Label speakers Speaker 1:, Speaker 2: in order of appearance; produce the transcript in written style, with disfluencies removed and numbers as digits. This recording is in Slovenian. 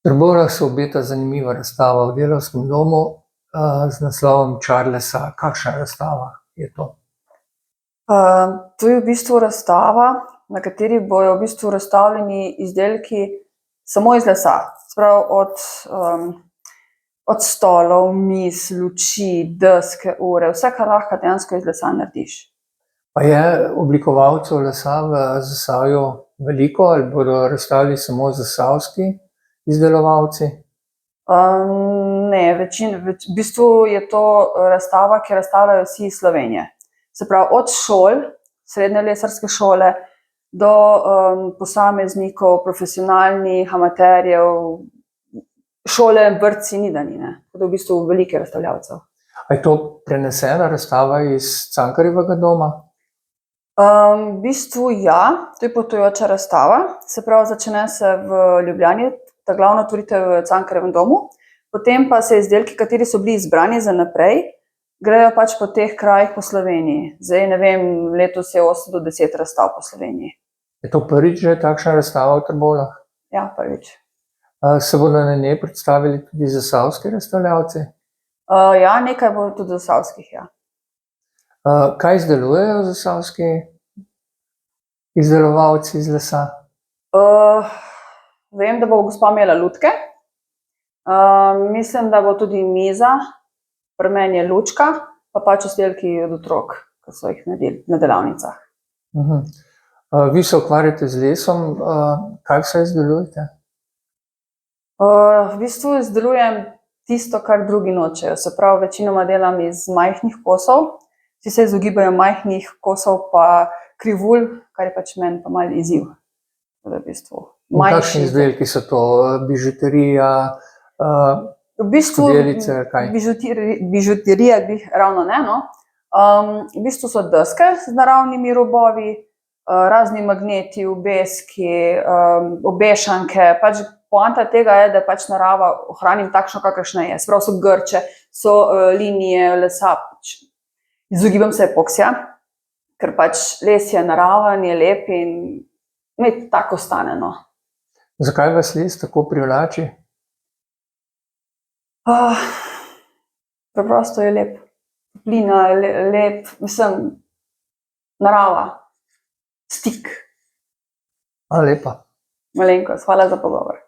Speaker 1: Trbovljah se obeta zanimiva razstava v Delavskem domu, z naslovom Charlesa. Kakšna razstava je to?
Speaker 2: To je v bistvu razstava, na kateri bojo v bistvu razstavljeni izdelki samo iz lesa. Se pravi, od stolov, miz, luči, deske, ure, vse, kar lahko dejansko iz lesa narediš.
Speaker 1: Pa je oblikovalcev lesa v Zasavju veliko ali bodo razstavili samo zasavski izdelovalci?
Speaker 2: Ne, v bistvu je to razstava, ki razstavljajo vsi iz Slovenije. Se pravi, od šol, srednje lesarske šole, do posameznikov, profesionalnih, amaterjev, šole, vrtci, ni da ni, ne. Tako da v bistvu veliko je razstavljavcev.
Speaker 1: A je to prenesena razstava iz Cankarjevega doma?
Speaker 2: V bistvu ja, to je potujoča razstava. Se pravi, začne se v Ljubljani, ta glavna otvoritev v Cankarjevem domu, potem pa se izdelki, kateri so bili izbrani za naprej, grejo pač po teh krajih po Sloveniji. Zdaj, ne vem, letos je 8 do 10 razstav po Sloveniji.
Speaker 1: Je to prvič že takšna razstava v Trbovljah?
Speaker 2: Ja, prvič.
Speaker 1: Se bodo na njej predstavili tudi zasavski razstavljavci?
Speaker 2: Ja, nekaj bo tudi zasavskih, ja.
Speaker 1: Kaj izdelujejo zasavski izdelovalci iz lesa?
Speaker 2: Vem, da bo gospa imela lutke. Mislim, da bo tudi miza, pri meni je lučka, pa pač izdelki od otrok, ki so jih naredili na delavnicah.
Speaker 1: Vi se ukvarjate z lesom, kaj vse izdelujete?
Speaker 2: V bistvu izdelujem tisto, kar drugi nočejo. Se pravi, večinoma delam iz majhnih kosov. Vsi se izogibajo majhnih kosov pa krivulj, kar je pač meni pa malo izziv. V bistvu
Speaker 1: Kakšni izdelki so to? Bižuterija,
Speaker 2: V bistvu
Speaker 1: skodelice, kaj?
Speaker 2: bižuterija glih ravno ne, no. V bistvu so deske z naravnimi robovi, razni magneti, obeski, obešanke, pač poanta tega je, da pač narava ohranim takšno, kakršna je. Se pravi, so grče, so linije lesa. Izogibam se epoksija, ker pač les je naraven, je lep in naj tako ostane, no.
Speaker 1: Zakaj vas les tako privlači?
Speaker 2: Preprosto je lep. Toplina je lep, mislim, narava, stik.
Speaker 1: Hvala lepa.
Speaker 2: Malenkost, hvala za pogovor.